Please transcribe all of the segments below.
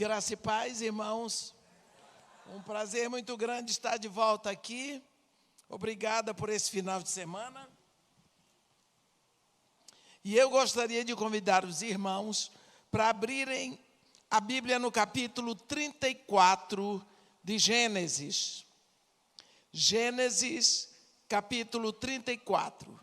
Graça e paz, irmãos. Um prazer muito grande estar de volta aqui. Obrigada por esse final de semana. E eu gostaria de convidar os irmãos para abrirem a Bíblia no capítulo 34 de Gênesis. Gênesis, capítulo 34.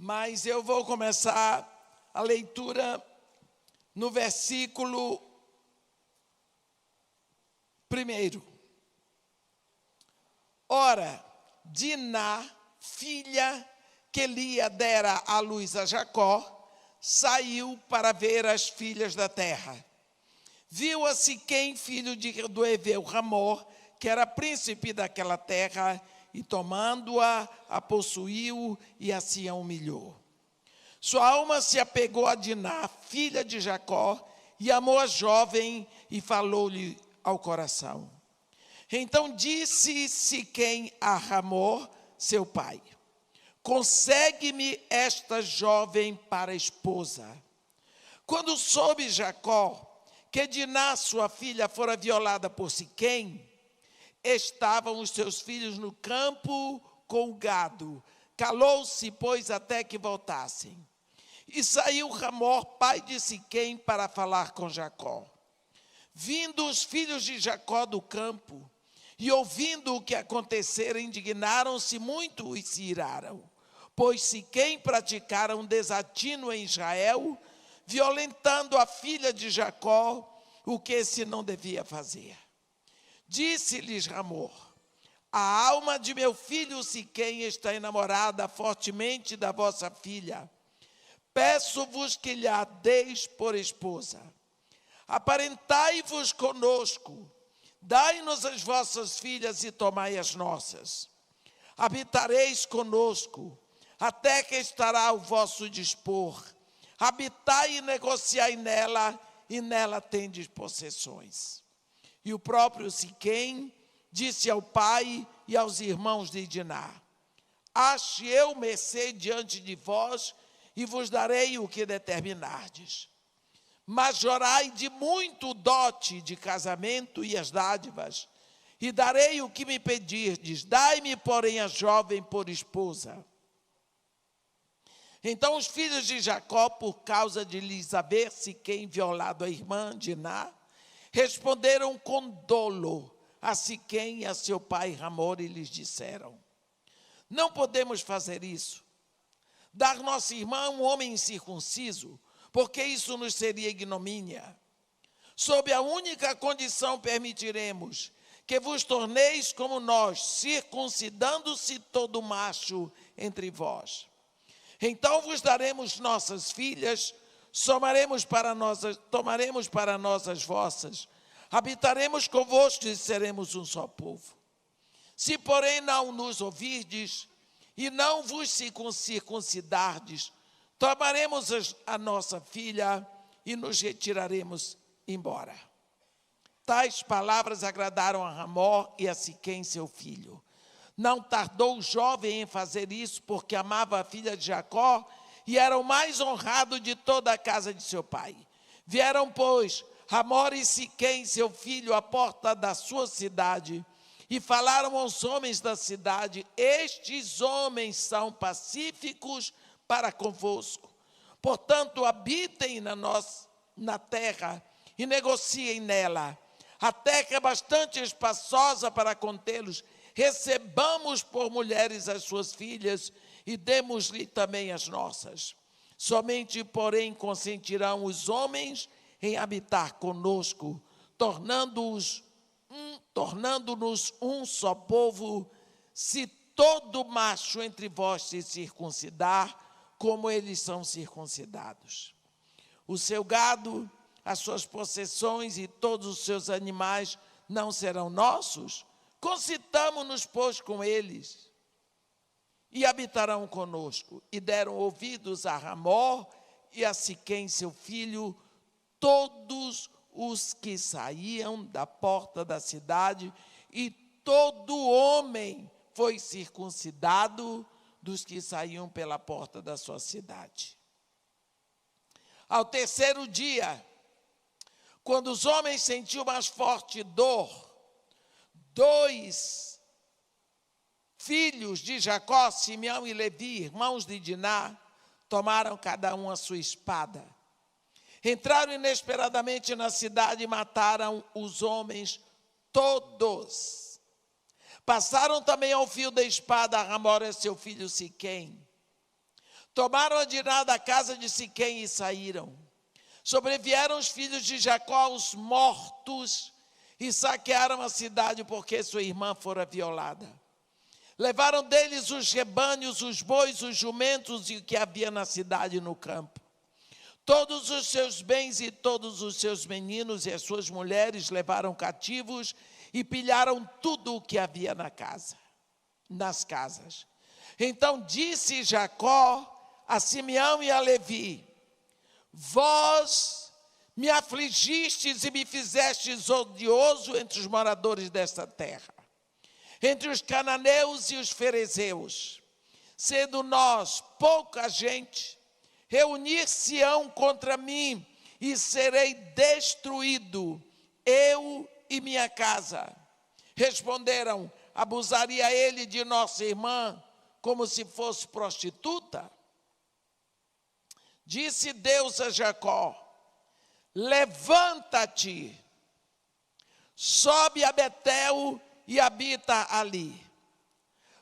Mas eu vou começar a leitura no versículo 1. Ora, Diná, filha que Lia dera à luz a Jacó, saiu para ver as filhas da terra. Viu a Siquém, filho do heveu Hamor, que era príncipe daquela terra, e tomando-a, a possuiu e assim a humilhou. Sua alma se apegou a Diná, filha de Jacó, e amou a jovem e falou-lhe ao coração. Então disse Siquém a Hamor, seu pai: consegue-me esta jovem para esposa. Quando soube Jacó que Diná, sua filha, fora violada por Siquém, estavam os seus filhos no campo com o gado. Calou-se, pois, até que voltassem. E saiu Hamor, pai de Siquém, para falar com Jacó. Vindo os filhos de Jacó do campo, e ouvindo o que acontecera, indignaram-se muito e se iraram. Pois Siquém praticara um desatino em Israel, violentando a filha de Jacó, o que esse não devia fazer. Disse-lhes Hamor: a alma de meu filho Siquém está enamorada fortemente da vossa filha. Peço-vos que lhe a deis por esposa. Aparentai-vos conosco, dai-nos as vossas filhas e tomai as nossas. Habitareis conosco, até que estará ao vosso dispor. Habitai e negociai nela, e nela tendes possessões. E o próprio Siquém disse ao pai e aos irmãos de Diná: ache eu mercê diante de vós, e vos darei o que determinardes. Majorai de muito dote de casamento e as dádivas, e darei o que me pedirdes. Dai-me, porém, a jovem por esposa. Então os filhos de Jacó, por causa de lhes haver Siquém violado a irmã Diná, responderam com dolo a Siquém e a seu pai Hamor, e lhes disseram: não podemos fazer isso, dar nossa irmã a um homem incircunciso, porque isso nos seria ignomínia. Sob a única condição permitiremos que vos torneis como nós, circuncidando-se todo macho entre vós. Então vos daremos nossas filhas, tomaremos para nós as vossas, habitaremos convosco e seremos um só povo. Se, porém, não nos ouvirdes e não vos circuncidardes, tomaremos a nossa filha e nos retiraremos embora. Tais palavras agradaram a Hamor e a Siquém, seu filho. Não tardou o jovem em fazer isso, porque amava a filha de Jacó e era o mais honrado de toda a casa de seu pai. Vieram, pois, Hamor e Siquém, seu filho, à porta da sua cidade, e falaram aos homens da cidade: estes homens são pacíficos para convosco. Portanto, habitem na terra e negociem nela. A terra é bastante espaçosa para contê-los. Recebamos por mulheres as suas filhas e demos-lhe também as nossas. Somente, porém, consentirão os homens em habitar conosco, tornando-nos um só povo, se todo macho entre vós se circuncidar, como eles são circuncidados. O seu gado, as suas possessões e todos os seus animais não serão nossos? Concitamo-nos, pois, com eles, e habitarão conosco. E deram ouvidos a Hamor e a Siquém, seu filho, todos os que saíam da porta da cidade, e todo homem foi circuncidado dos que saíam pela porta da sua cidade. Ao terceiro dia, quando os homens sentiam mais forte dor, 2 filhos de Jacó, Simeão e Levi, irmãos de Diná, tomaram cada um a sua espada. Entraram inesperadamente na cidade e mataram os homens todos. Passaram também ao fio da espada a Hamor e seu filho Siquém. Tomaram a Diná da casa de Siquém e saíram. Sobrevieram os filhos de Jacó, os mortos, e saquearam a cidade porque sua irmã fora violada. Levaram deles os rebanhos, os bois, os jumentos e o que havia na cidade e no campo. Todos os seus bens e todos os seus meninos e as suas mulheres levaram cativos e pilharam tudo o que havia nas casas. Então disse Jacó a Simeão e a Levi: vós me afligistes e me fizestes odioso entre os moradores desta terra, entre os cananeus e os ferezeus. Sendo nós pouca gente, reunir-se-ão contra mim e serei destruído, eu e minha casa. Responderam: abusaria ele de nossa irmã como se fosse prostituta? Disse Deus a Jacó: levanta-te, sobe a Betel e habita ali.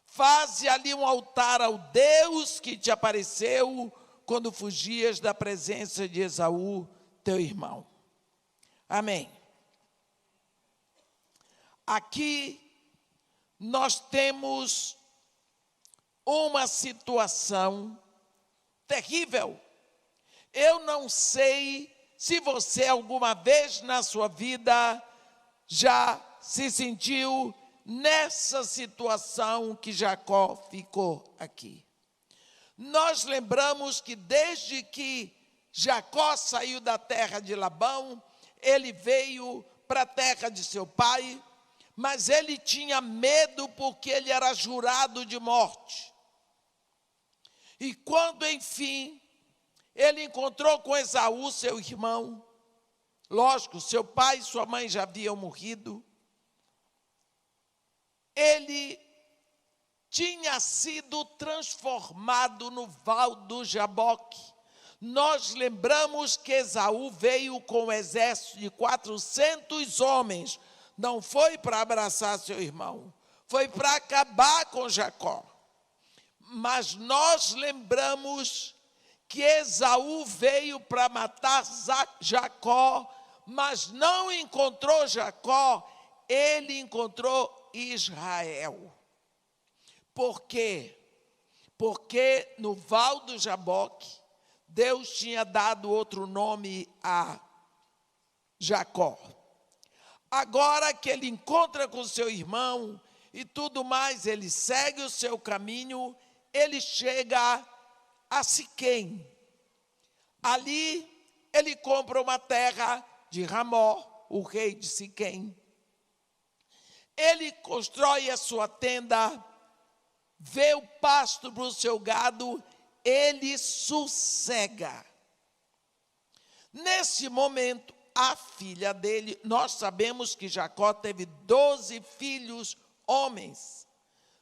Faze ali um altar ao Deus que te apareceu quando fugias da presença de Esaú, teu irmão. Amém. Aqui nós temos uma situação terrível. Eu não sei se você alguma vez na sua vida já se sentiu nessa situação que Jacó ficou aqui. Nós lembramos que desde que Jacó saiu da terra de Labão, ele veio para a terra de seu pai, mas ele tinha medo porque ele era jurado de morte. E quando, enfim, ele encontrou com Esaú, seu irmão, lógico, seu pai e sua mãe já haviam morrido, ele tinha sido transformado no val do Jaboque. Nós lembramos que Esaú veio com um exército de 400 homens, não foi para abraçar seu irmão, foi para acabar com Jacó. Mas nós lembramos que Esaú veio para matar Jacó, mas não encontrou Jacó, ele encontrou Israel. Por quê? Porque no val do Jaboque, Deus tinha dado outro nome a Jacó. Agora que ele encontra com seu irmão e tudo mais, ele segue o seu caminho, ele chega a Siquém. Ali ele compra uma terra de Hamor, o rei de Siquém. Ele constrói a sua tenda, vê o pasto para o seu gado, ele sossega. Nesse momento, a filha dele, nós sabemos que Jacó teve 12 filhos homens,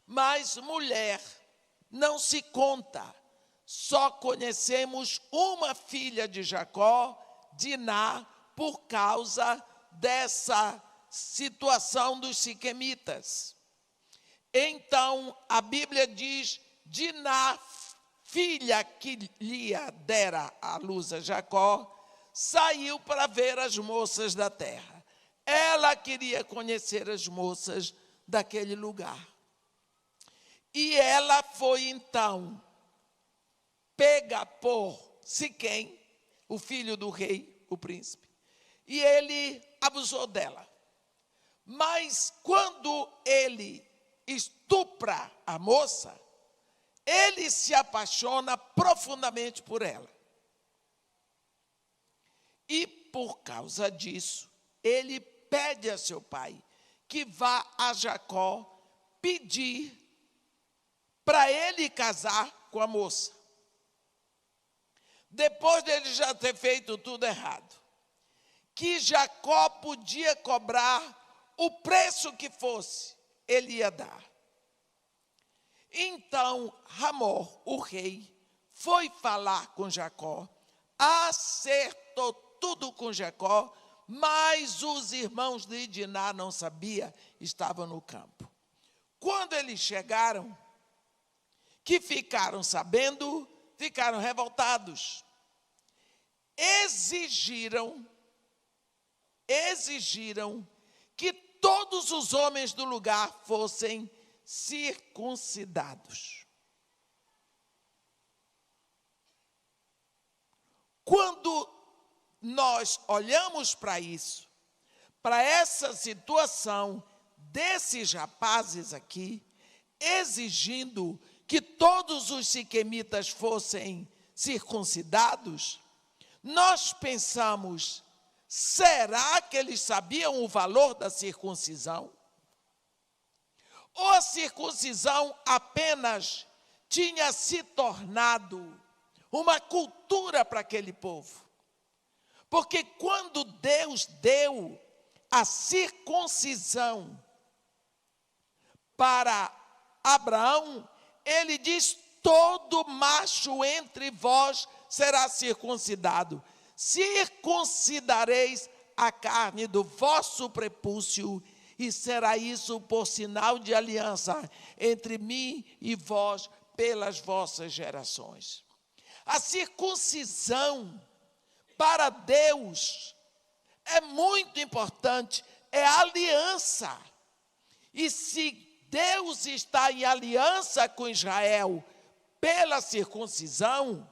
mas mulher não se conta. Só conhecemos uma filha de Jacó, Diná, por causa dessa situação dos siquemitas. Então, a Bíblia diz: Diná, filha que Lia dera à luz a Jacó, saiu para ver as moças da terra. Ela queria conhecer as moças daquele lugar. E ela foi então pega por Siquém, o filho do rei, o príncipe, e ele abusou dela. Mas quando ele estupra a moça, ele se apaixona profundamente por ela. E por causa disso, ele pede a seu pai que vá a Jacó pedir para ele casar com a moça. depois dele já ter feito tudo errado, que Jacó podia cobrar o preço que fosse, ele ia dar. Então, Hamor, o rei, foi falar com Jacó, acertou tudo com Jacó, mas os irmãos de Diná não sabiam, estavam no campo. Quando eles chegaram, que ficaram sabendo, ficaram revoltados. Exigiram que todos os homens do lugar fossem circuncidados. Quando nós olhamos para isso, para essa situação desses rapazes aqui, exigindo que todos os siquemitas fossem circuncidados, nós pensamos, será que eles sabiam o valor da circuncisão? Ou a circuncisão apenas tinha se tornado uma cultura para aquele povo? Porque quando Deus deu a circuncisão para Abraão, ele diz: todo macho entre vós será circuncidado. Circuncidareis a carne do vosso prepúcio, e será isso por sinal de aliança entre mim e vós pelas vossas gerações. A circuncisão para Deus é muito importante, é aliança. E se Deus está em aliança com Israel pela circuncisão,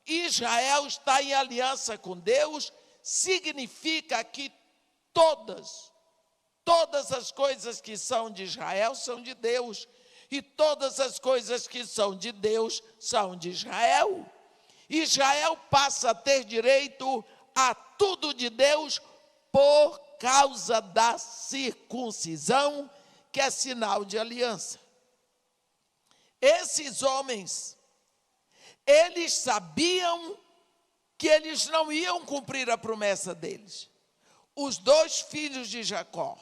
Israel está em aliança com Deus, significa que todas as coisas que são de Israel são de Deus, e todas as coisas que são de Deus são de Israel. Israel passa a ter direito a tudo de Deus por causa da circuncisão, que é sinal de aliança. Esses homens, eles sabiam que eles não iam cumprir a promessa deles. Os 2 filhos de Jacó.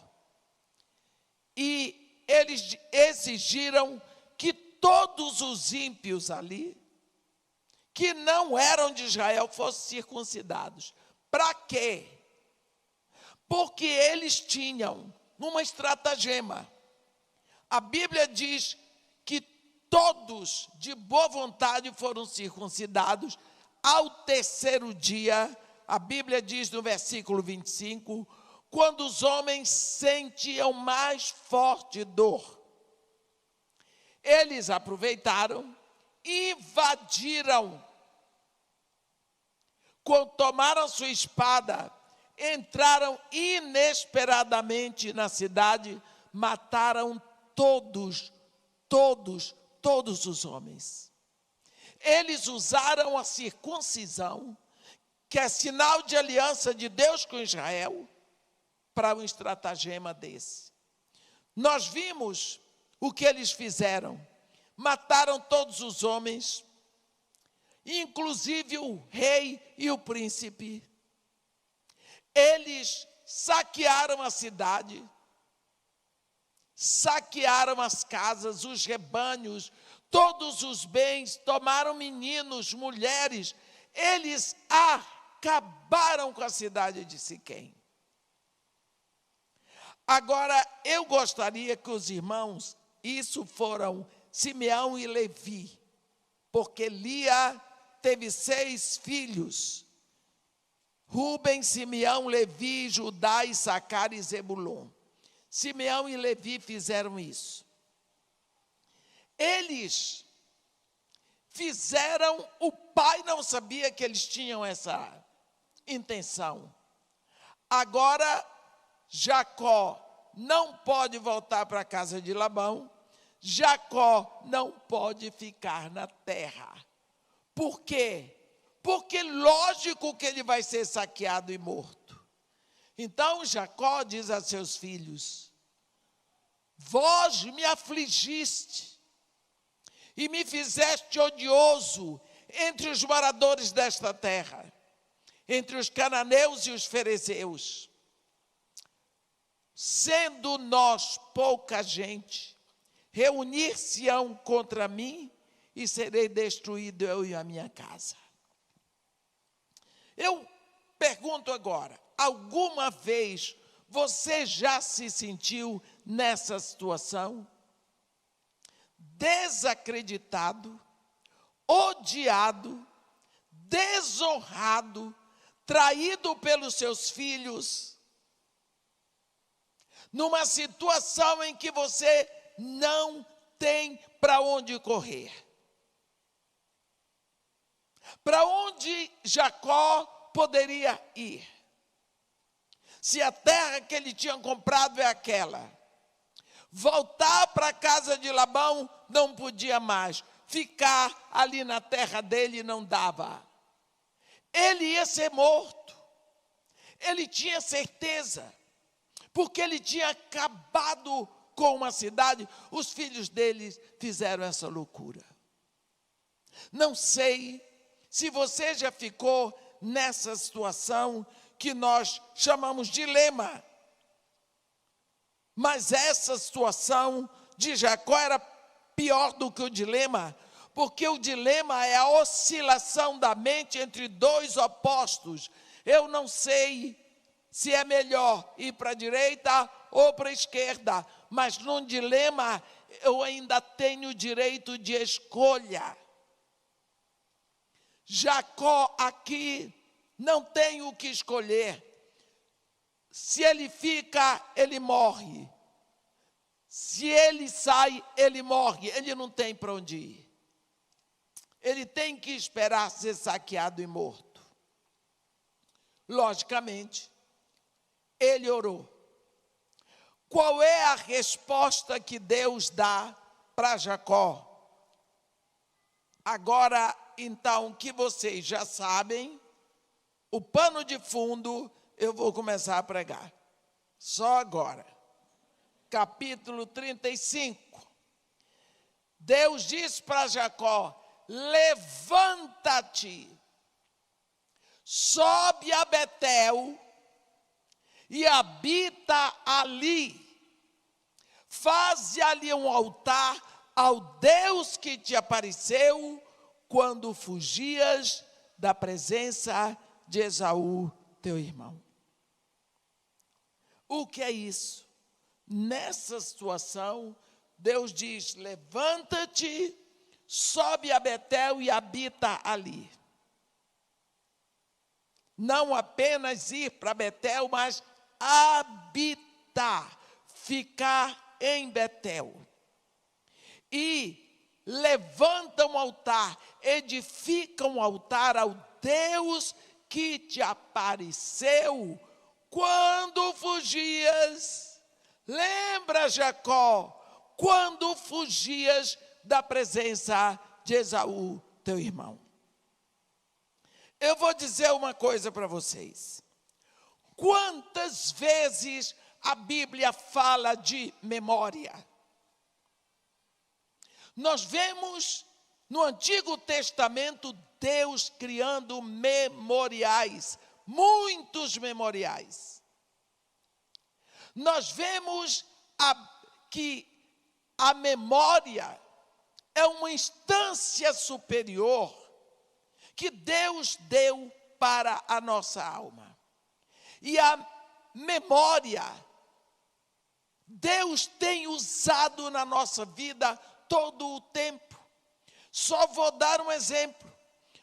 E eles exigiram que todos os ímpios ali, que não eram de Israel, fossem circuncidados. Para quê? Porque eles tinham uma estratagema. A Bíblia diz que todos de boa vontade foram circuncidados. Ao 3º dia, a Bíblia diz no versículo 25, quando os homens sentiam mais forte dor, eles aproveitaram, invadiram, quando tomaram sua espada, entraram inesperadamente na cidade, mataram todos os homens. Eles usaram a circuncisão, que é sinal de aliança de Deus com Israel, para um estratagema desse. Nós vimos o que eles fizeram. Mataram todos os homens, inclusive o rei e o príncipe. Eles saquearam a cidade, saquearam as casas, os rebanhos, todos os bens, tomaram meninos, mulheres. Eles acabaram com a cidade de Siquém. Agora, eu gostaria que os irmãos, isso foram Simeão e Levi, porque Lia teve 6 filhos, Rúben, Simeão, Levi, Judá, Issacar e Zebulon. Simeão e Levi fizeram isso. Eles fizeram, o pai não sabia que eles tinham essa intenção. Agora, Jacó não pode voltar para a casa de Labão, Jacó não pode ficar na terra. Por quê? Porque lógico que ele vai ser saqueado e morto. Então Jacó diz a seus filhos: vós me afligiste e me fizeste odioso, entre os moradores desta terra, entre os cananeus e os ferezeus. Sendo nós pouca gente, reunir-se-ão contra mim e serei destruído eu e a minha casa. Eu pergunto agora, alguma vez você já se sentiu nessa situação? Desacreditado, odiado, desonrado, traído pelos seus filhos, numa situação em que você não tem para onde correr. Para onde Jacó poderia ir? Se a terra que ele tinha comprado é aquela, voltar para a casa de Labão não podia mais, ficar ali na terra dele não dava. Ele ia ser morto, ele tinha certeza, porque ele tinha acabado com uma cidade, os filhos dele fizeram essa loucura. Não sei se você já ficou nessa situação que nós chamamos de dilema, mas essa situação de Jacó era pior do que o dilema, porque o dilema é a oscilação da mente entre dois opostos. Eu não sei se é melhor ir para a direita ou para a esquerda, mas num dilema eu ainda tenho direito de escolha. Jacó aqui não tem o que escolher. Se ele fica, ele morre. Se ele sai, ele morre. Ele não tem para onde ir. Ele tem que esperar ser saqueado e morto. Logicamente, ele orou. Qual é a resposta que Deus dá para Jacó? Agora, então, que vocês já sabem, o pano de fundo, eu vou começar a pregar. Só agora. Capítulo 35. Deus diz para Jacó: levanta-te, sobe a Betel e habita ali. Faze ali um altar ao Deus que te apareceu quando fugias da presença de Esaú, teu irmão. O que é isso? Nessa situação, Deus diz: levanta-te, sobe a Betel e habita ali. Não apenas ir para Betel, mas habitar, ficar em Betel. E levanta um altar, edifica um altar ao Deus que te apareceu quando fugias. Lembra, Jacó, quando fugias da presença de Esaú, teu irmão. Eu vou dizer uma coisa para vocês. Quantas vezes a Bíblia fala de memória? Nós vemos no Antigo Testamento Deus criando memoriais, muitos memoriais. Nós vemos que a memória é uma instância superior que Deus deu para a nossa alma. E a memória, Deus tem usado na nossa vida todo o tempo. Só vou dar um exemplo.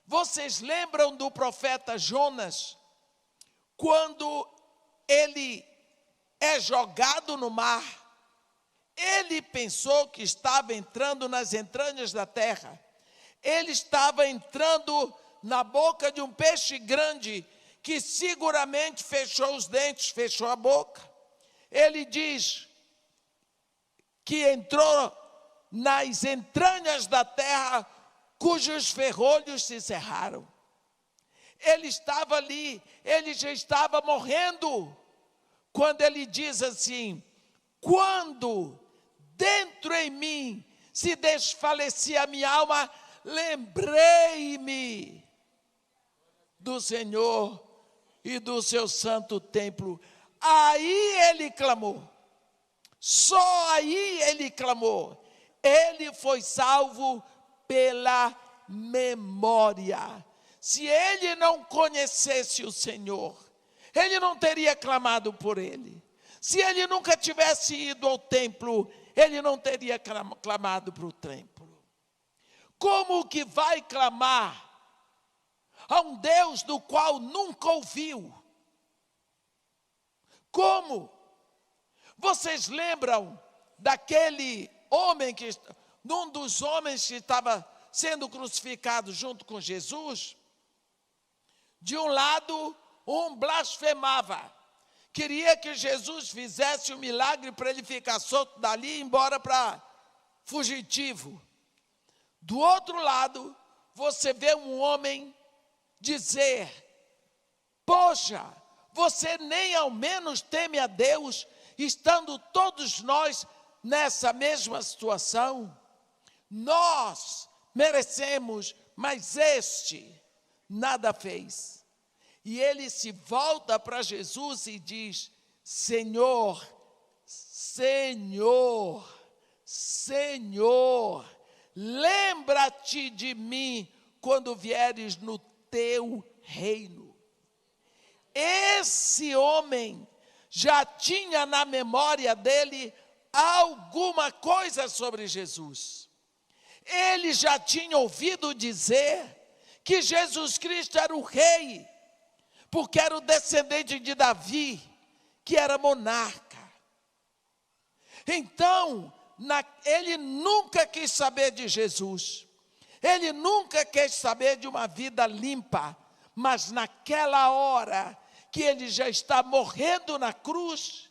Vocês lembram do profeta Jonas? Quando ele é jogado no mar, ele pensou que estava entrando nas entranhas da terra. Ele estava entrando na boca de um peixe grande, que seguramente fechou os dentes, fechou a boca. Ele diz que entrou nas entranhas da terra, cujos ferrolhos se cerraram. Ele estava ali, ele já estava morrendo, quando ele diz assim: quando dentro em mim se desfalecia a minha alma, lembrei-me do Senhor e do seu santo templo. Aí ele clamou. Só aí ele clamou. Ele foi salvo pela memória. Se ele não conhecesse o Senhor, ele não teria clamado por ele. Se ele nunca tivesse ido ao templo, ele não teria clamado para o templo. Como que vai clamar a um Deus do qual nunca ouviu? Como? Vocês lembram daquele homem um dos homens que estava sendo crucificado junto com Jesus? De um lado, um blasfemava. Queria que Jesus fizesse um milagre para ele ficar solto dali e ir embora para fugitivo. Do outro lado, você vê um homem dizer: poxa, você nem ao menos teme a Deus, estando todos nós nessa mesma situação? Nós merecemos, mas este nada fez. E ele se volta para Jesus e diz: Senhor, Senhor, Senhor, lembra-te de mim quando vieres no teu reino. Esse homem já tinha na memória dele alguma coisa sobre Jesus. Ele já tinha ouvido dizer que Jesus Cristo era o rei, porque era o descendente de Davi, que era monarca. Então, ele nunca quis saber de Jesus. Ele nunca quis saber de uma vida limpa. Mas naquela hora que ele já está morrendo na cruz,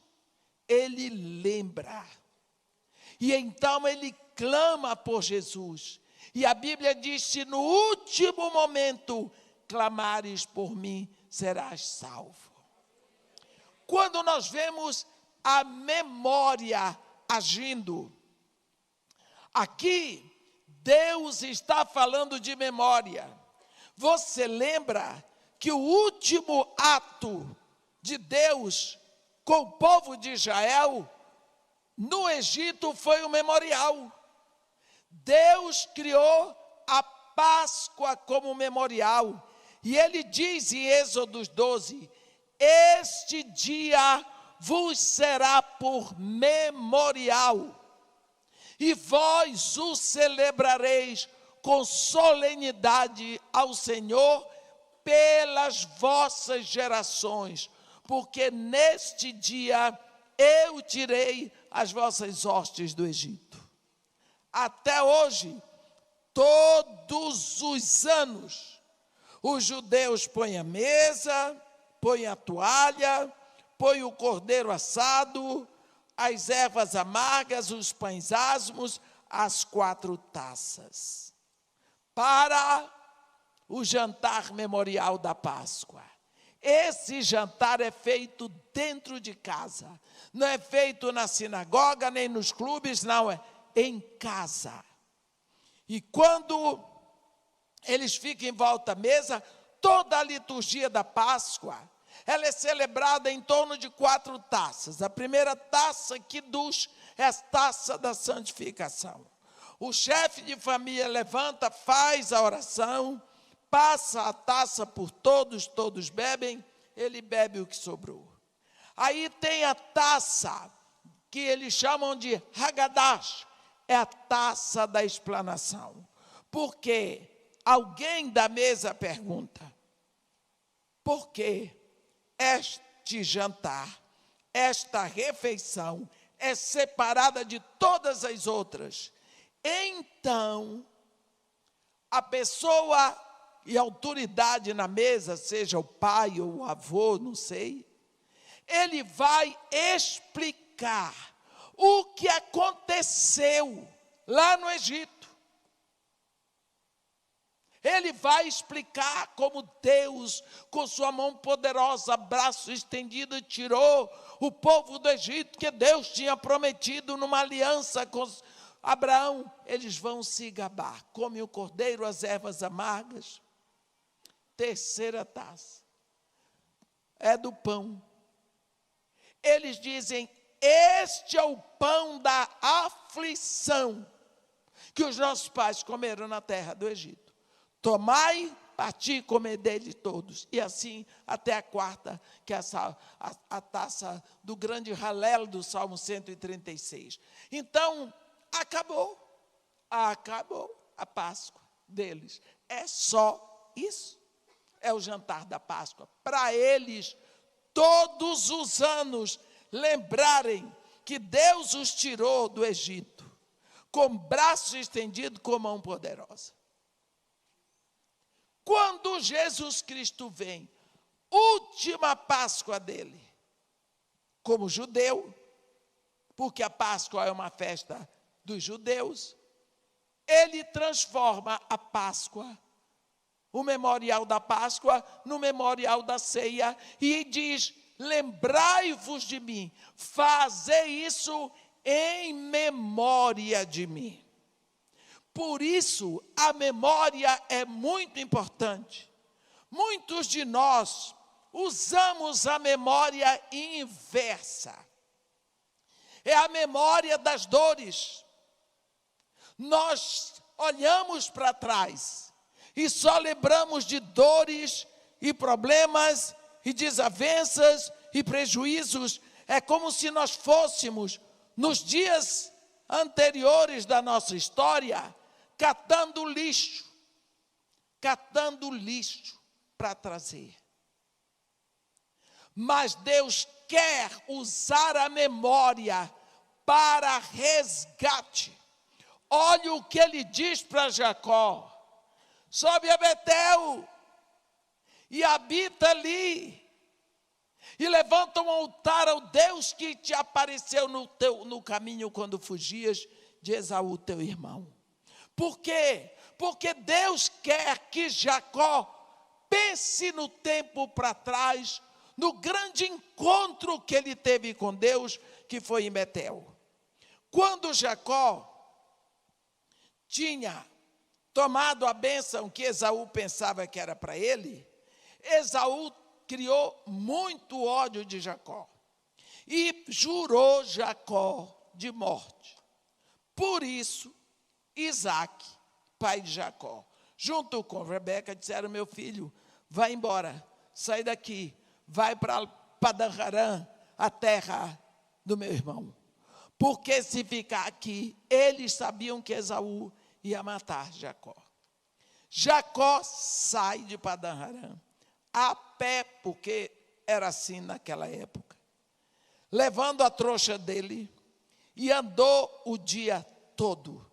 ele lembra. E então ele clama por Jesus. E a Bíblia diz: se no último momento clamares por mim, serás salvo. Quando nós vemos a memória agindo, aqui Deus está falando de memória. Você lembra que o último ato de Deus com o povo de Israel no Egito foi o memorial. Deus criou a Páscoa como memorial. E ele diz em Êxodo 12: este dia vos será por memorial, e vós o celebrareis com solenidade ao Senhor pelas vossas gerações, porque neste dia eu tirei as vossas hostes do Egito. Até hoje, todos os anos, os judeus põem a mesa, põem a toalha, põem o cordeiro assado, as ervas amargas, os pães asmos, as 4 taças, para o jantar memorial da Páscoa. Esse jantar é feito dentro de casa, não é feito na sinagoga, nem nos clubes, não, é em casa. E quando eles ficam em volta à mesa, toda a liturgia da Páscoa, ela é celebrada em torno de 4 taças. A primeira taça que dus é a taça da santificação. O chefe de família levanta, faz a oração, passa a taça por todos, todos bebem, ele bebe o que sobrou. Aí tem a taça que eles chamam de Haggadah, é a taça da explanação. Porque alguém da mesa pergunta: por que este jantar, esta refeição é separada de todas as outras? Então, a pessoa e a autoridade na mesa, seja o pai ou o avô, não sei, ele vai explicar o que aconteceu lá no Egito. Ele vai explicar como Deus, com sua mão poderosa, braço estendido, tirou o povo do Egito, que Deus tinha prometido numa aliança Abraão, eles vão se gabar. Come o cordeiro, as ervas amargas. Terceira taça. É do pão. Eles dizem, este é o pão da aflição que os nossos pais comeram na terra do Egito. Tomai, parti e comer dele todos. E assim até a quarta, que é a taça do grande ralelo do Salmo 136. Então, acabou a Páscoa deles. É só isso. É o jantar da Páscoa. Para eles, todos os anos, lembrarem que Deus os tirou do Egito, com braços estendidos, com mão poderosa. Quando Jesus Cristo vem, última Páscoa dele, como judeu, porque a Páscoa é uma festa dos judeus, ele transforma a Páscoa, o memorial da Páscoa, no memorial da ceia, e diz, lembrai-vos de mim, fazei isso em memória de mim. Por isso, a memória é muito importante. Muitos de nós usamos a memória inversa. É a memória das dores. Nós olhamos para trás e só lembramos de dores e problemas e desavenças e prejuízos. É como se nós fôssemos, nos dias anteriores da nossa história, catando lixo para trazer. Mas Deus quer usar a memória para resgate. Olha o que ele diz para Jacó: sobe a Betel e habita ali, e levanta um altar ao Deus que te apareceu no caminho quando fugias de Esaú, teu irmão. Por quê? Porque Deus quer que Jacó pense no tempo para trás, no grande encontro que ele teve com Deus, que foi em Betel. Quando Jacó tinha tomado a bênção que Esaú pensava que era para ele, Esaú criou muito ódio de Jacó e jurou Jacó de morte. Por isso, Isaac, pai de Jacó, junto com Rebeca, disseram: meu filho, vai embora, sai daqui, vai para Padan-Aram, a terra do meu irmão. Porque se ficar aqui, eles sabiam que Esaú ia matar Jacó. Jacó sai de Padan-Aram, a pé, porque era assim naquela época, levando a trouxa dele, e andou o dia todo.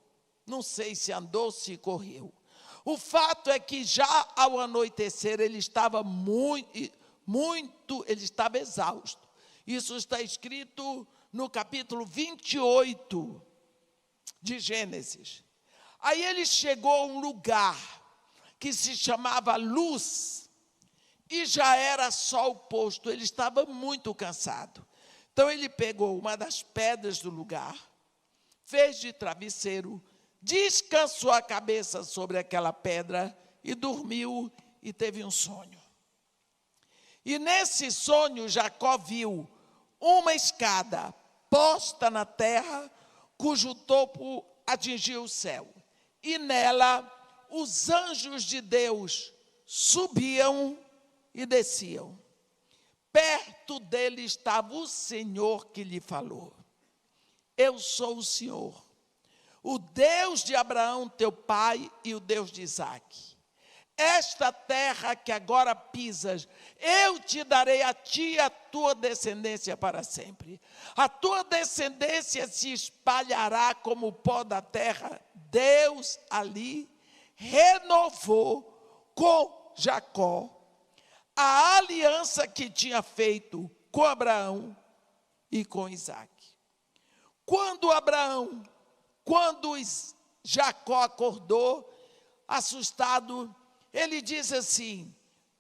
Não sei se andou ou se correu. O fato é que já ao anoitecer ele estava ele estava exausto. Isso está escrito no capítulo 28 de Gênesis. Aí ele chegou a um lugar que se chamava Luz, e já era sol posto, ele estava muito cansado. Então ele pegou uma das pedras do lugar, fez de travesseiro, descansou a cabeça sobre aquela pedra e dormiu e teve um sonho. E nesse sonho Jacó viu uma escada posta na terra, cujo topo atingia o céu. E nela os anjos de Deus subiam e desciam. Perto dele estava o Senhor que lhe falou: eu sou o Senhor, o Deus de Abraão teu pai e o Deus de Isaque. Esta terra que agora pisas, eu te darei a ti e a tua descendência para sempre. A tua descendência se espalhará como o pó da terra. Deus ali renovou com Jacó a aliança que tinha feito com Abraão e com Isaque. Quando Jacó acordou, assustado, ele diz assim: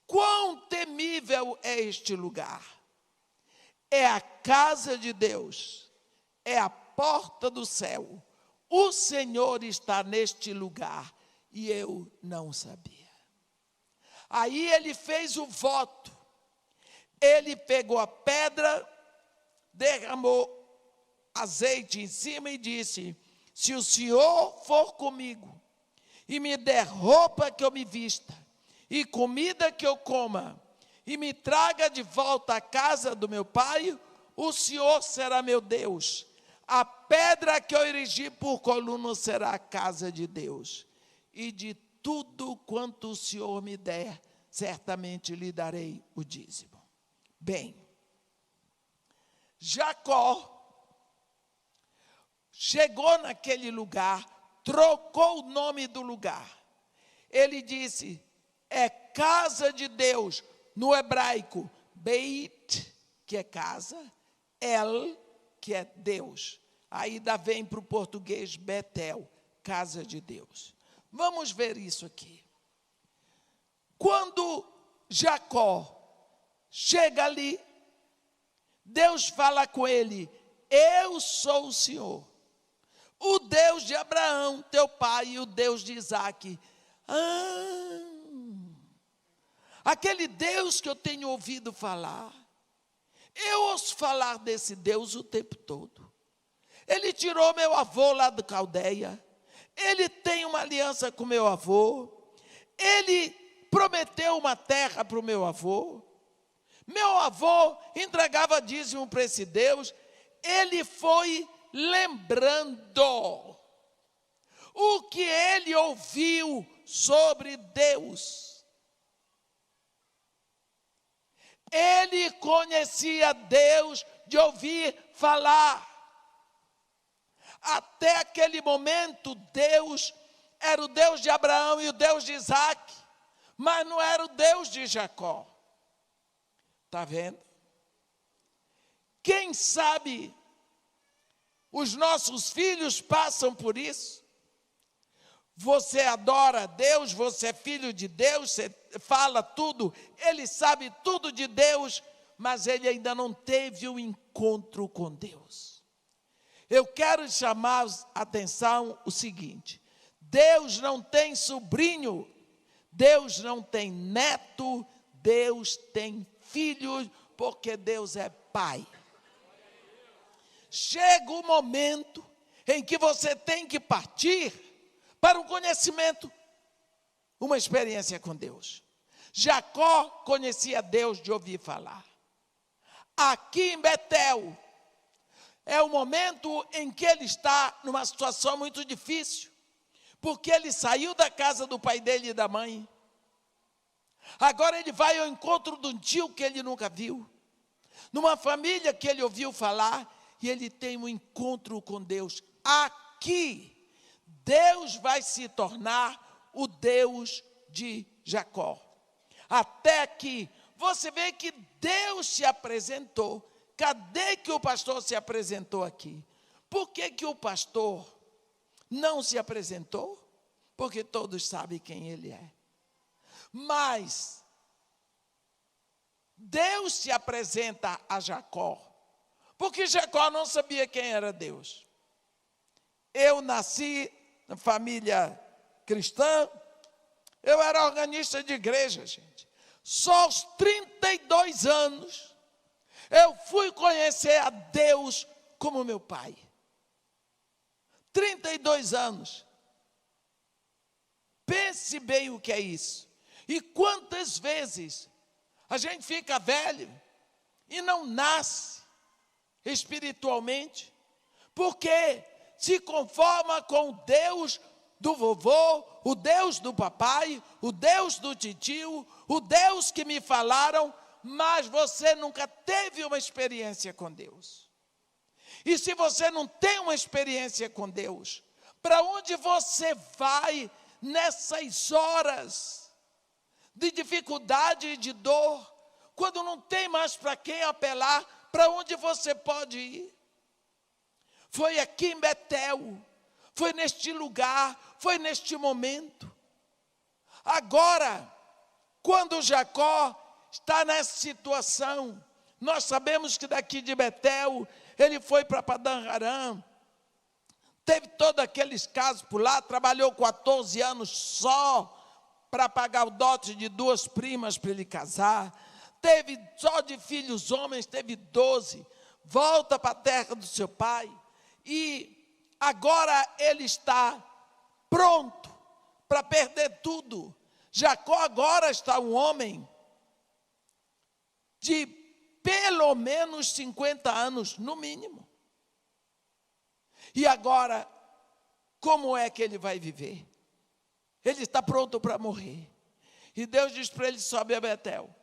quão temível é este lugar! É a casa de Deus, é a porta do céu, o Senhor está neste lugar, e eu não sabia. Aí ele fez o voto, ele pegou a pedra, derramou azeite em cima e disse: se o Senhor for comigo, e me der roupa que eu me vista, e comida que eu coma, e me traga de volta à casa do meu pai, o Senhor será meu Deus. A pedra que eu erigi por coluna será a casa de Deus. E de tudo quanto o Senhor me der, certamente lhe darei o dízimo. Bem, Jacó chegou naquele lugar, trocou o nome do lugar. Ele disse, é casa de Deus, no hebraico, Beit, que é casa, El, que é Deus. Aí vem para o português Betel, casa de Deus. Vamos ver isso aqui. Quando Jacó chega ali, Deus fala com ele, eu sou o Senhor, o Deus de Abraão, teu pai, e o Deus de Isaque. Aquele Deus que eu tenho ouvido falar, eu ouço falar desse Deus o tempo todo. Ele tirou meu avô lá da Caldeia, ele tem uma aliança com meu avô, ele prometeu uma terra para o meu avô entregava dízimo para esse Deus, ele foi lembrando o que ele ouviu sobre Deus. Ele conhecia Deus de ouvir falar. Até aquele momento, Deus era o Deus de Abraão e o Deus de Isaque, mas não era o Deus de Jacó. Está vendo? Quem sabe os nossos filhos passam por isso? Você adora Deus, você é filho de Deus, você fala tudo, ele sabe tudo de Deus, mas ele ainda não teve um encontro com Deus. Eu quero chamar a atenção o seguinte: Deus não tem sobrinho, Deus não tem neto, Deus tem filhos, porque Deus é pai. Chega o momento em que você tem que partir para um conhecimento, uma experiência com Deus. Jacó conhecia Deus de ouvir falar. Aqui em Betel, é o momento em que ele está numa situação muito difícil, porque ele saiu da casa do pai dele e da mãe. Agora ele vai ao encontro de um tio que ele nunca viu, numa família que ele ouviu falar, e ele tem um encontro com Deus. Aqui, Deus vai se tornar o Deus de Jacó. Até aqui, você vê que Deus se apresentou. Cadê que o pastor se apresentou aqui? Por que o pastor não se apresentou? Porque todos sabem quem ele é. Mas Deus se apresenta a Jacó, porque Jacó não sabia quem era Deus. Eu nasci na família cristã, eu era organista de igreja, gente. Só aos 32 anos, eu fui conhecer a Deus como meu pai. 32 anos. Pense bem o que é isso. E quantas vezes a gente fica velho e não nasce espiritualmente, porque se conforma com o Deus do vovô, o Deus do papai, o Deus do titio, o Deus que me falaram, mas você nunca teve uma experiência com Deus. E se você não tem uma experiência com Deus, para onde você vai nessas horas de dificuldade e de dor, quando não tem mais para quem apelar, para onde você pode ir? Foi aqui em Betel, foi neste lugar, foi neste momento. Agora, quando Jacó está nessa situação, nós sabemos que daqui de Betel, ele foi para Padã Aram, Teve todos aqueles casos por lá, trabalhou 14 anos só para pagar o dote de 2 primas para ele casar. Teve só de filhos homens, teve 12. Volta para a terra do seu pai. E agora ele está pronto para perder tudo. Jacó agora está um homem de pelo menos 50 anos, no mínimo. E agora, como é que ele vai viver? Ele está pronto para morrer. E Deus diz para ele: sobe a Betel.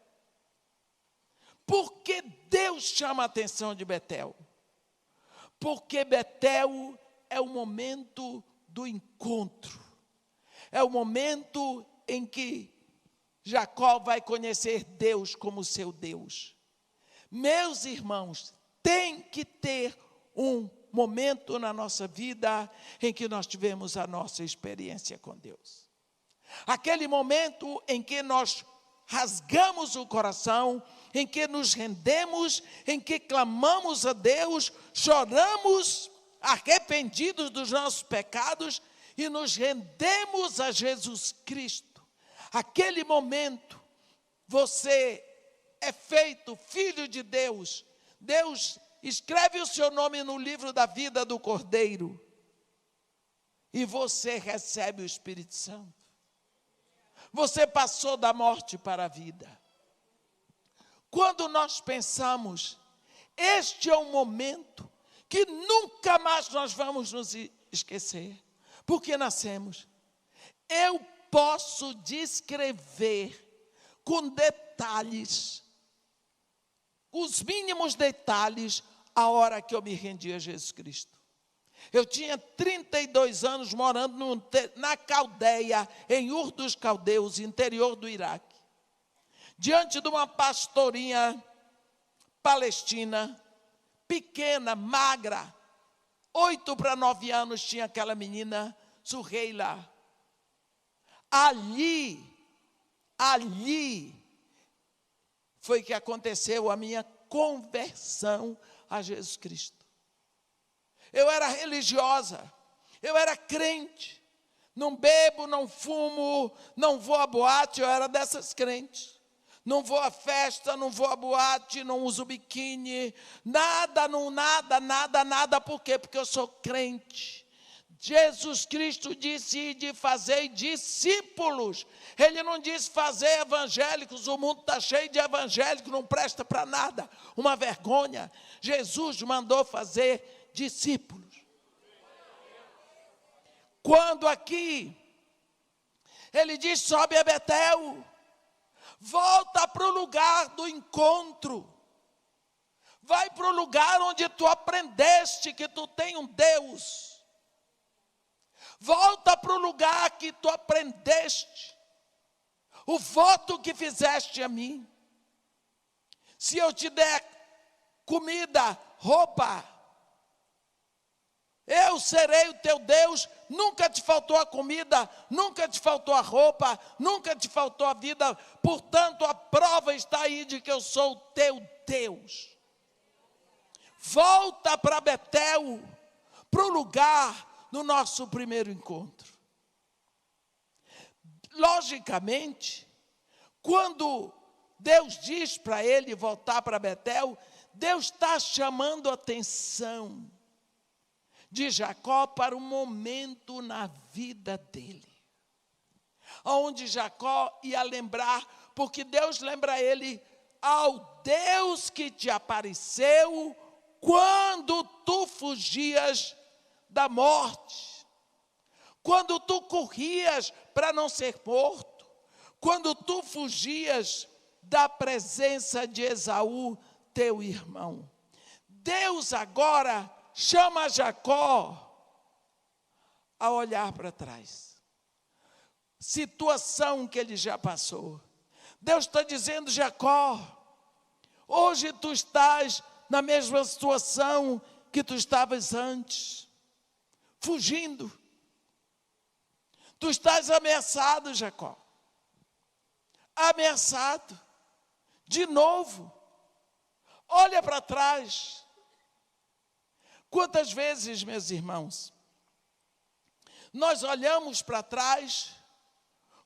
Por que Deus chama a atenção de Betel? Porque Betel é o momento do encontro. É o momento em que Jacó vai conhecer Deus como seu Deus. Meus irmãos, tem que ter um momento na nossa vida em que nós tivemos a nossa experiência com Deus. Aquele momento em que nós rasgamos o coração, em que nos rendemos, em que clamamos a Deus, choramos arrependidos dos nossos pecados e nos rendemos a Jesus Cristo. Aquele momento, você é feito filho de Deus. Deus escreve o seu nome no livro da vida do Cordeiro. E você recebe o Espírito Santo. Você passou da morte para a vida. Quando nós pensamos, este é um momento que nunca mais nós vamos nos esquecer. Porque nascemos. Eu posso descrever com detalhes, os mínimos detalhes, a hora que eu me rendi a Jesus Cristo. Eu tinha 32 anos morando na Caldeia, em Ur dos Caldeus, interior do Iraque. Diante de uma pastorinha palestina, pequena, magra, 8 para 9 anos tinha aquela menina, Suheila. Ali foi que aconteceu a minha conversão a Jesus Cristo. Eu era religiosa, eu era crente, não bebo, não fumo, não vou à boate, eu era dessas crentes. Não vou à festa, não vou à boate, não uso biquíni, nada, por quê? Porque eu sou crente. Jesus Cristo disse de fazer discípulos. Ele não disse fazer evangélicos. O mundo está cheio de evangélicos, não presta para nada. Uma vergonha. Jesus mandou fazer discípulos. Quando aqui, ele diz: sobe a Betel, volta para o lugar do encontro. Vai para o lugar onde tu aprendeste que tu tem um Deus. Volta para o lugar que tu aprendeste o voto que fizeste a mim. Se eu te der comida, roupa, eu serei o teu Deus. Nunca te faltou a comida, nunca te faltou a roupa, nunca te faltou a vida. Portanto, a prova está aí de que eu sou o teu Deus. Volta para Betel, para o lugar do nosso primeiro encontro. Logicamente, quando Deus diz para ele voltar para Betel, Deus está chamando a atenção de Jacó para um momento na vida dele, onde Jacó ia lembrar, porque Deus lembra ele ao Deus que te apareceu quando tu fugias da morte, quando tu corrias para não ser morto, quando tu fugias da presença de Esaú, teu irmão. Deus agora chama Jacó a olhar para trás. Situação que ele já passou. Deus está dizendo: Jacó, hoje tu estás na mesma situação que tu estavas antes, fugindo. Tu estás ameaçado, Jacó. Ameaçado. De novo. Olha para trás. Quantas vezes, meus irmãos, Nós olhamos para trás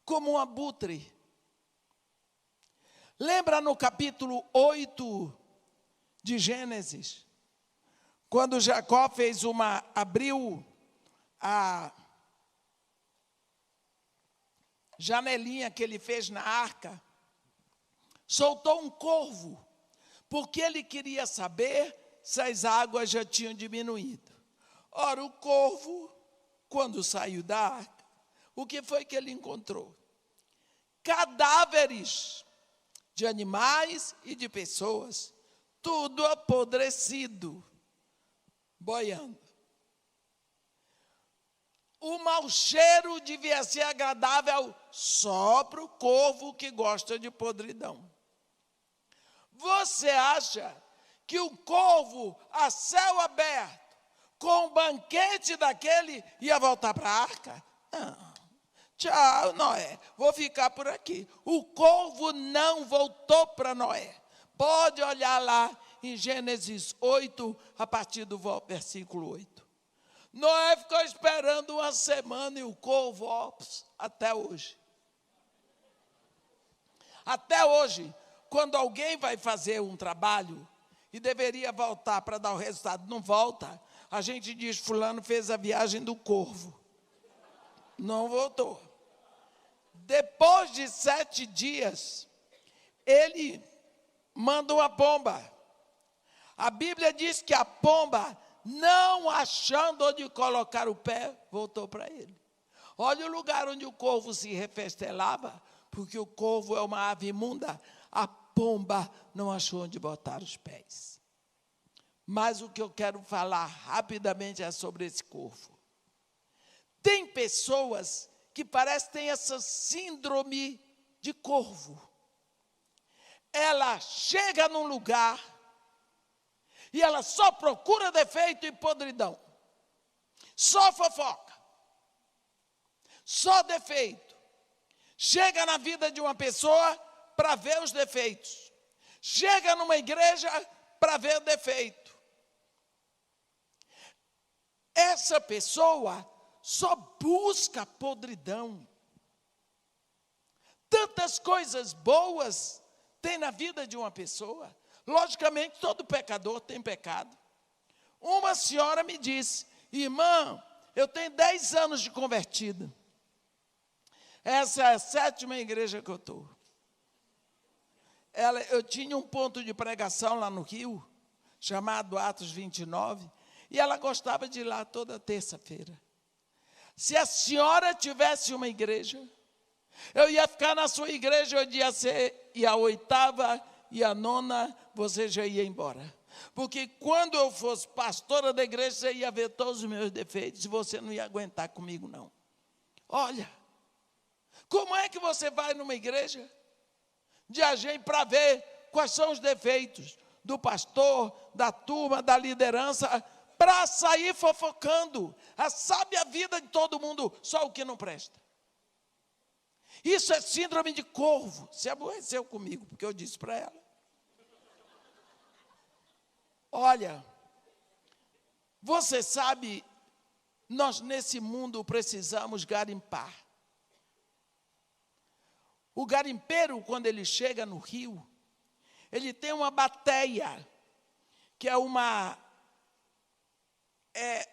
como um abutre. Lembra no capítulo 8 de Gênesis, quando Jacó abriu a janelinha que ele fez na arca, soltou um corvo, porque ele queria saber se as águas já tinham diminuído. Ora, o corvo, quando saiu da arca, o que foi que ele encontrou? Cadáveres de animais e de pessoas, tudo apodrecido, boiando. O mau cheiro devia ser agradável só para o corvo que gosta de podridão. Você acha que o corvo a céu aberto, com um banquete daquele, ia voltar para a arca? Não. Tchau, Noé, vou ficar por aqui. O corvo não voltou para Noé. Pode olhar lá em Gênesis 8, a partir do versículo 8. Noé ficou esperando uma semana e o corvo, até hoje. Até hoje, quando alguém vai fazer um trabalho e deveria voltar para dar o resultado, não volta, a gente diz, fulano fez a viagem do corvo. Não voltou. Depois de 7 dias, ele manda uma pomba. A Bíblia diz que a pomba, não achando onde colocar o pé, voltou para ele. Olha o lugar onde o corvo se refestelava, porque o corvo é uma ave imunda. A pomba não achou onde botar os pés. Mas o que eu quero falar rapidamente é sobre esse corvo. Tem pessoas que parecem ter essa síndrome de corvo. Ela chega num lugar e ela só procura defeito e podridão. Só fofoca. Só defeito. Chega na vida de uma pessoa para ver os defeitos. Chega numa igreja para ver o defeito. Essa pessoa só busca podridão. Tantas coisas boas tem na vida de uma pessoa. Logicamente, todo pecador tem pecado. Uma senhora me disse, irmã, eu tenho 10 anos de convertida. Essa é a 7ª igreja que eu estou. Eu tinha um ponto de pregação lá no Rio, chamado Atos 29, e ela gostava de ir lá toda terça-feira. Se a senhora tivesse uma igreja, eu ia ficar na sua igreja, eu ia ser, e a 8ª e a 9ª, você já ia embora. Porque quando eu fosse pastora da igreja, você ia ver todos os meus defeitos, e você não ia aguentar comigo, não. Olha, como é que você vai numa igreja de agente para ver quais são os defeitos do pastor, da turma, da liderança, para sair fofocando? Sabe a vida de todo mundo, só o que não presta. Isso é síndrome de corvo. Se aborreceu comigo, porque eu disse para ela. Olha, você sabe, nós nesse mundo precisamos garimpar. O garimpeiro, quando ele chega no rio, ele tem uma bateia, que é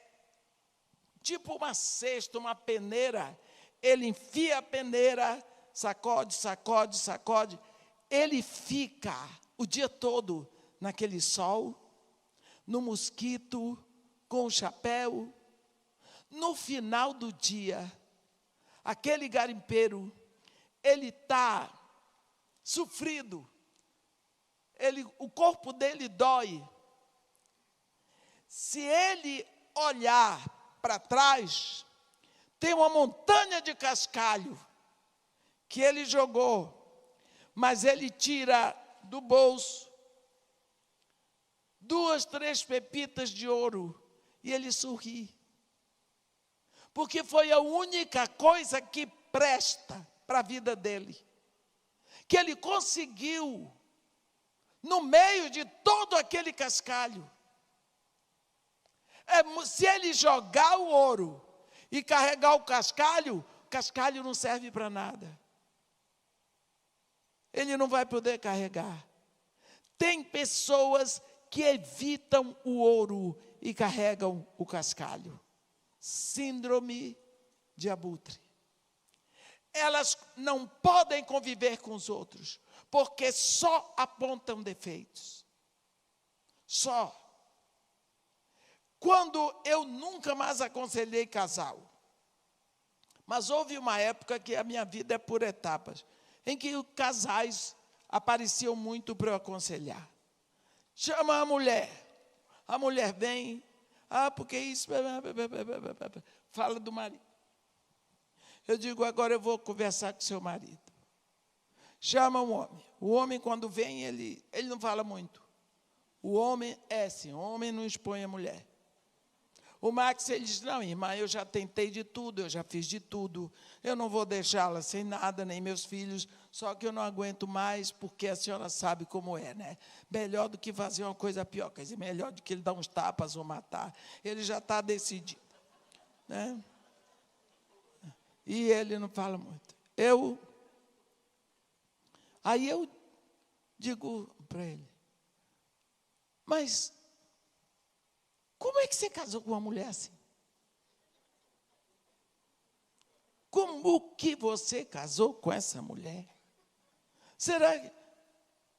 tipo uma cesta, uma peneira. Ele enfia a peneira, sacode, sacode, sacode. Ele fica o dia todo naquele sol, no mosquito, com o chapéu. No final do dia, aquele garimpeiro, ele está sofrido. O corpo dele dói. Se ele olhar para trás, tem uma montanha de cascalho que ele jogou, mas ele tira do bolso 2, 3 pepitas de ouro e ele sorri. Porque foi a única coisa que presta para a vida dele. Que ele conseguiu, no meio de todo aquele cascalho. Se ele jogar o ouro e carregar o cascalho não serve para nada. Ele não vai poder carregar. Tem pessoas que evitam o ouro e carregam o cascalho. Síndrome de abutre. Elas não podem conviver com os outros, porque só apontam defeitos. Só. Quando eu nunca mais aconselhei casal, mas houve uma época que a minha vida é por etapas, em que os casais apareciam muito para eu aconselhar. Chama a mulher vem, porque isso, fala do marido. Eu digo, agora eu vou conversar com seu marido. Chama o homem quando vem, ele não fala muito. O homem é assim, o homem não expõe a mulher. O Max, ele diz, não, irmã, eu já tentei de tudo, eu já fiz de tudo, eu não vou deixá-la sem nada, nem meus filhos, só que eu não aguento mais, porque a senhora sabe como é, né? Melhor do que fazer uma coisa pior, quer dizer, melhor do que ele dar uns tapas ou matar, ele já está decidido, né? E ele não fala muito. Aí eu digo para ele, mas como é que você casou com uma mulher assim? Como que você casou com essa mulher? Será que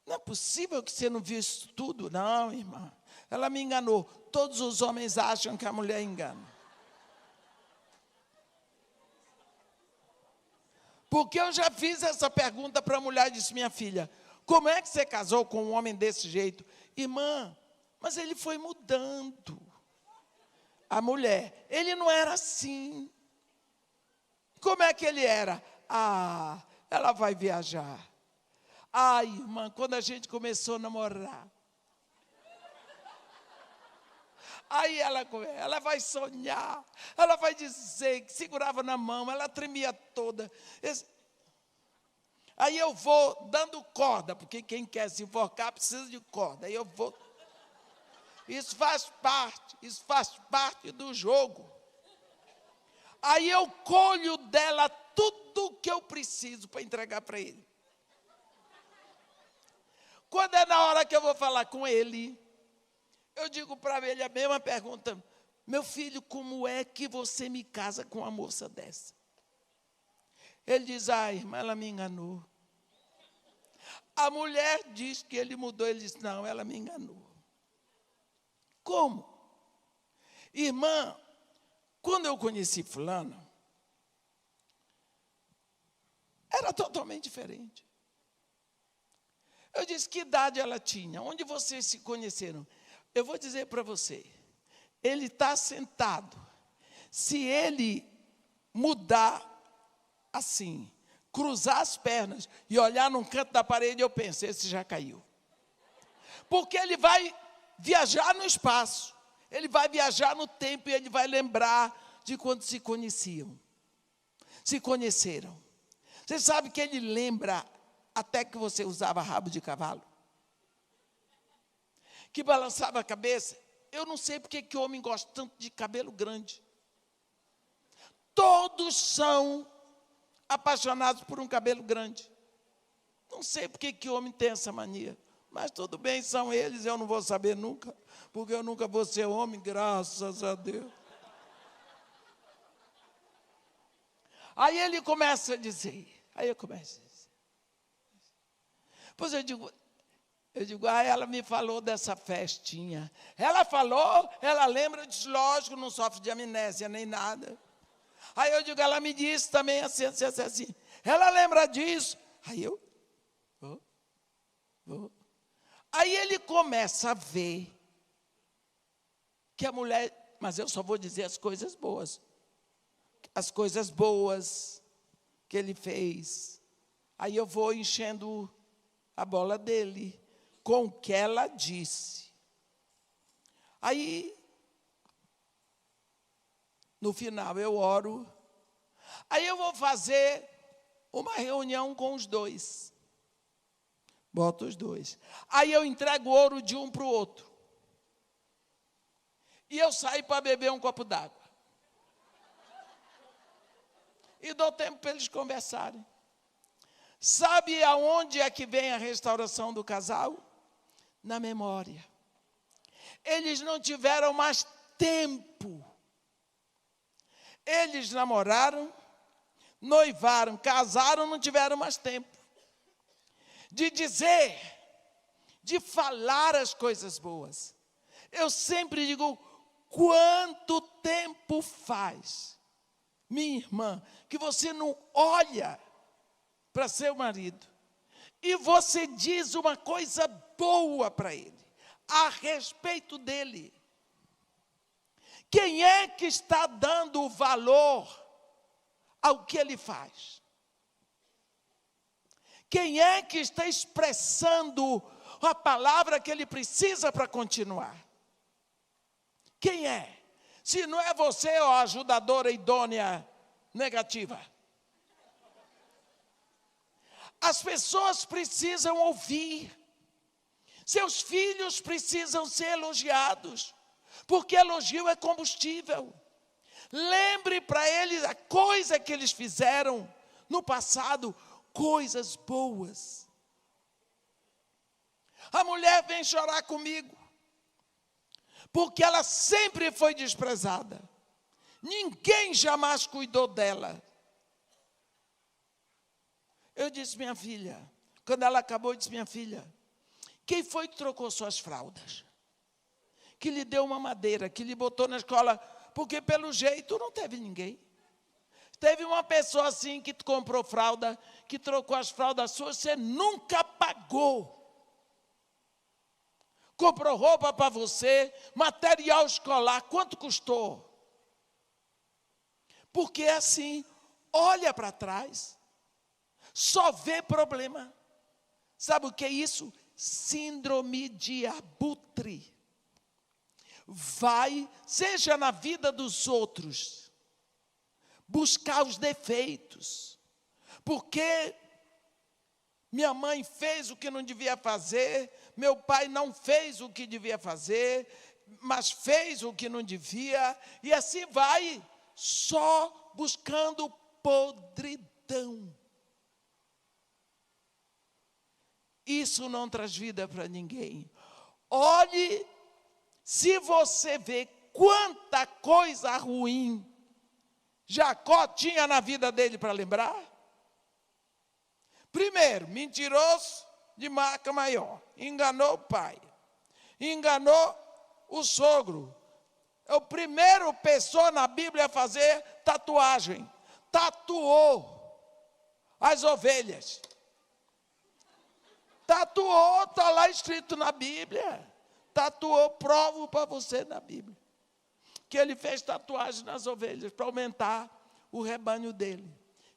não é possível que você não viu isso tudo? Não, irmã, ela me enganou. Todos os homens acham que a mulher engana. Porque eu já fiz essa pergunta para a mulher e disse, minha filha, como é que você casou com um homem desse jeito? Irmã, mas ele foi mudando. A mulher, ele não era assim. Como é que ele era? Ela vai viajar. Irmã, quando a gente começou a namorar, aí ela vai sonhar, ela vai dizer que segurava na mão, ela tremia toda. Aí eu vou dando corda, porque quem quer se enforcar precisa de corda. Aí eu vou. Isso faz parte do jogo. Aí eu colho dela tudo o que eu preciso para entregar para ele. Quando é na hora que eu vou falar com ele, eu digo para ele a mesma pergunta, meu filho, como é que você me casa com uma moça dessa? Ele diz, irmã, ela me enganou. A mulher diz que ele mudou, ele diz, não, ela me enganou. Como? Irmã, quando eu conheci fulano, era totalmente diferente. Eu disse, que idade ela tinha? Onde vocês se conheceram? Eu vou dizer para você, ele está sentado. Se ele mudar assim, cruzar as pernas e olhar num canto da parede, eu penso, esse já caiu. Porque ele vai viajar no espaço, ele vai viajar no tempo e ele vai lembrar de quando se conheciam. Se conheceram. Você sabe que ele lembra até que você usava rabo de cavalo? Que balançava a cabeça? Eu não sei porque que homem gosta tanto de cabelo grande. Todos são apaixonados por um cabelo grande. Não sei porque que homem tem essa mania. Mas tudo bem, são eles, eu não vou saber nunca. Porque eu nunca vou ser homem, graças a Deus. Aí ele começa a dizer. Pois eu digo, ela me falou dessa festinha. Ela falou, ela lembra, diz, lógico, não sofre de amnésia nem nada. Aí eu digo, ela me disse também assim. Ela lembra disso. Aí eu, vou. Aí ele começa a ver que a mulher, mas eu só vou dizer as coisas boas. As coisas boas que ele fez. Aí eu vou enchendo a bola dele com o que ela disse. Aí, no final, eu oro. Aí eu vou fazer uma reunião com os dois. Boto os dois. Aí eu entrego ouro de um para o outro. E eu saio para beber um copo d'água. e dou tempo para eles conversarem. Sabe aonde é que vem a restauração do casal? Na memória. Eles não tiveram mais tempo. Eles namoraram, noivaram, casaram, não tiveram mais tempo de dizer, de falar as coisas boas. Eu sempre digo, quanto tempo faz, minha irmã, que você não olha para seu marido e você diz uma coisa boa para ele, a respeito dele? Quem é que está dando valor ao que ele faz? Quem é que está expressando a palavra que ele precisa para continuar? Quem é? Se não é você, ó, ajudadora idônea negativa. As pessoas precisam ouvir. Seus filhos precisam ser elogiados, porque elogio é combustível. Lembre para eles a coisa que eles fizeram no passado, coisas boas. A mulher vem chorar comigo, porque ela sempre foi desprezada. Ninguém jamais cuidou dela. Eu disse, minha filha, quando ela acabou, eu disse, minha filha, quem foi que trocou suas fraldas? Que lhe deu uma madeira, que lhe botou na escola, porque pelo jeito não teve ninguém. Teve uma pessoa assim que comprou fralda, que trocou as fraldas suas, você nunca pagou. Comprou roupa para você, material escolar, quanto custou? Porque é assim, olha para trás, só vê problema. Sabe o que é isso? Síndrome de abutre. Vai, seja na vida dos outros, buscar os defeitos. Porque minha mãe fez o que não devia fazer, meu pai não fez o que devia fazer, mas fez o que não devia, e assim vai, só buscando podridão. Isso não traz vida para ninguém. Olhe, se você vê quanta coisa ruim Jacó tinha na vida dele para lembrar. Primeiro, mentiroso de marca maior, enganou o pai, enganou o sogro. É o primeiro pessoa na Bíblia a fazer tatuagem. Tatuou as ovelhas. Tatuou, está lá escrito na Bíblia. Tatuou, provo para você na Bíblia. Que ele fez tatuagem nas ovelhas para aumentar o rebanho dele.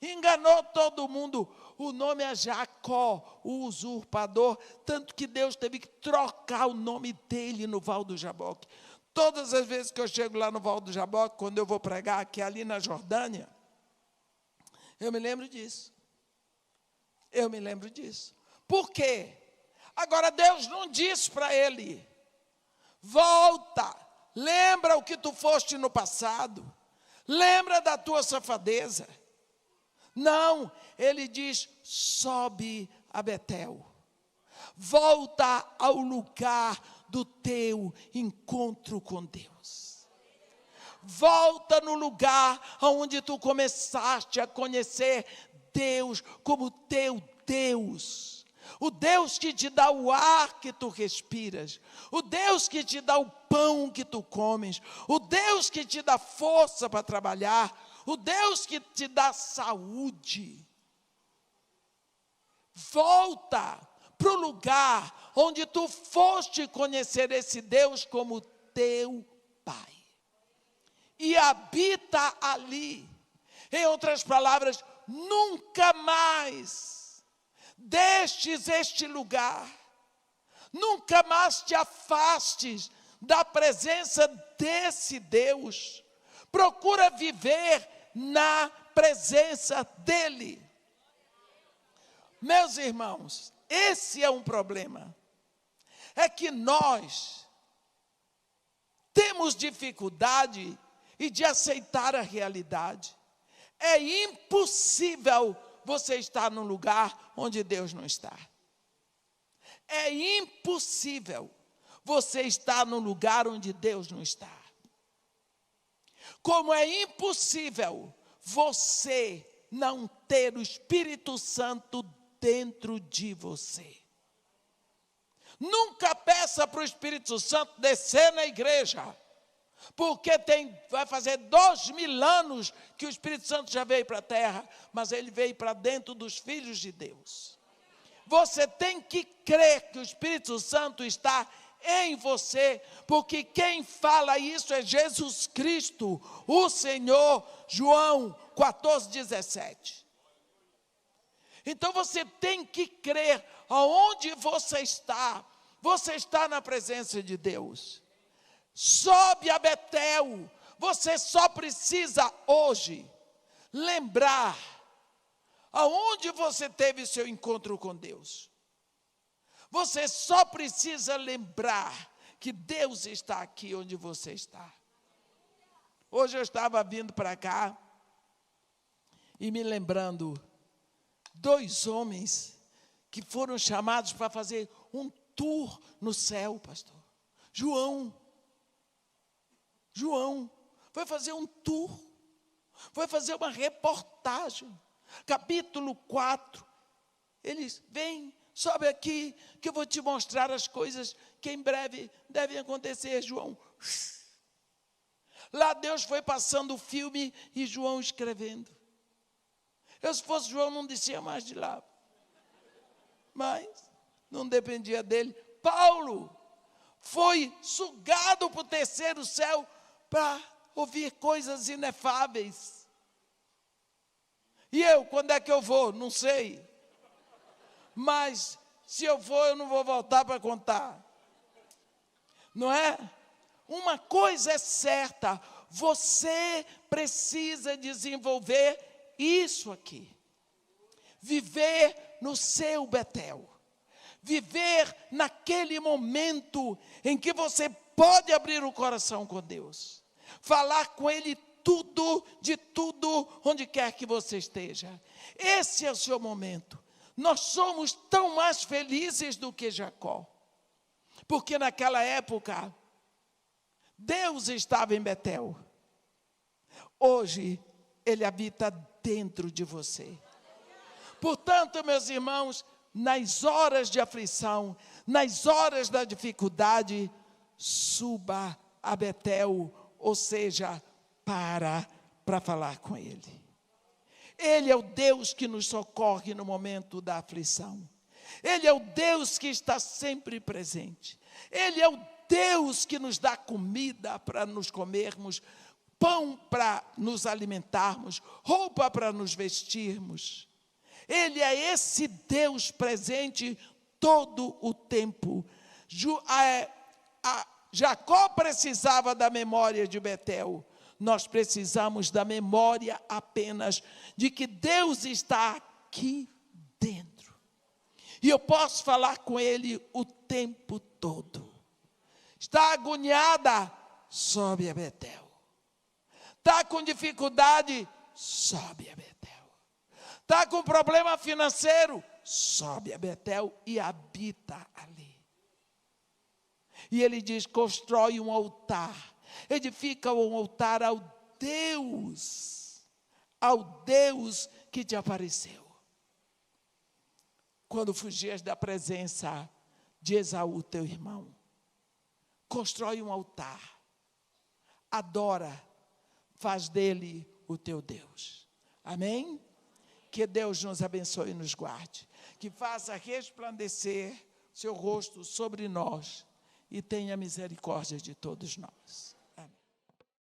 Enganou todo mundo. O nome é Jacó, o usurpador. Tanto que Deus teve que trocar o nome dele no Val do Jaboque. Todas as vezes que eu chego lá no Val do Jaboque, quando eu vou pregar, que é ali na Jordânia, eu me lembro disso. Eu me lembro disso. Por quê? Agora Deus não disse para ele, volta, lembra o que tu foste no passado, lembra da tua safadeza. Não, ele diz, sobe a Betel, volta ao lugar do teu encontro com Deus. Volta no lugar onde tu começaste a conhecer Deus como teu Deus. O Deus que te dá o ar que tu respiras, o Deus que te dá o pão que tu comes, o Deus que te dá força para trabalhar, o Deus que te dá saúde. Volta para o lugar onde tu foste conhecer esse Deus como teu Pai. E habita ali. Em outras palavras, nunca mais deixes este lugar, nunca mais te afastes da presença desse Deus. Procura viver na presença dEle. Meus irmãos, esse é um problema. É que nós temos dificuldade de aceitar a realidade. É impossível você estar num lugar onde Deus não está. É impossível você estar num lugar onde Deus não está. Como é impossível você não ter o Espírito Santo dentro de você. Nunca peça para o Espírito Santo descer na igreja, porque vai fazer 2000 anos que o Espírito Santo já veio para a terra, mas ele veio para dentro dos filhos de Deus. Você tem que crer que o Espírito Santo está em você, porque quem fala isso é Jesus Cristo, o Senhor. João 14:17. Então você tem que crer aonde você está na presença de Deus. Sobe a Betel. Você só precisa hoje lembrar aonde você teve seu encontro com Deus. Você só precisa lembrar que Deus está aqui onde você está. Hoje eu estava vindo para cá e me lembrando 2 homens que foram chamados para fazer um tour no céu, pastor. João foi fazer um tour, foi fazer uma reportagem. Capítulo 4, eles vêm, sobe aqui, que eu vou te mostrar as coisas que em breve devem acontecer, João. Lá Deus foi passando o filme e João escrevendo. Eu, se fosse João, não descia mais de lá. Mas não dependia dele. Paulo foi sugado para o 3º céu para ouvir coisas inefáveis. E eu, quando é que eu vou? Não sei. Mas se eu for, eu não vou voltar para contar. Não é? Uma coisa é certa, você precisa desenvolver isso aqui. Viver no seu Betel. Viver naquele momento em que você pode abrir o coração com Deus. Falar com Ele tudo, de tudo, onde quer que você esteja. Esse é o seu momento. Nós somos tão mais felizes do que Jacó. Porque naquela época, Deus estava em Betel. Hoje, Ele habita dentro de você. Portanto, meus irmãos, nas horas de aflição, nas horas da dificuldade, suba a Betel, ou seja, para falar com Ele. Ele é o Deus que nos socorre no momento da aflição. Ele é o Deus que está sempre presente. Ele é o Deus que nos dá comida para nos comermos, pão para nos alimentarmos, roupa para nos vestirmos. Ele é esse Deus presente todo o tempo. Jacó precisava da memória de Betel. Nós precisamos da memória apenas de que Deus está aqui dentro. E eu posso falar com Ele o tempo todo. Está agoniada? Sobe a Betel. Está com dificuldade? Sobe a Betel. Está com problema financeiro? Sobe a Betel e habita ali. E ele diz, constrói um altar. Edifica um altar ao Deus que te apareceu. Quando fugias da presença de Esaú, teu irmão, constrói um altar, adora, faz dele o teu Deus. Amém? Que Deus nos abençoe e nos guarde, que faça resplandecer seu rosto sobre nós e tenha misericórdia de todos nós.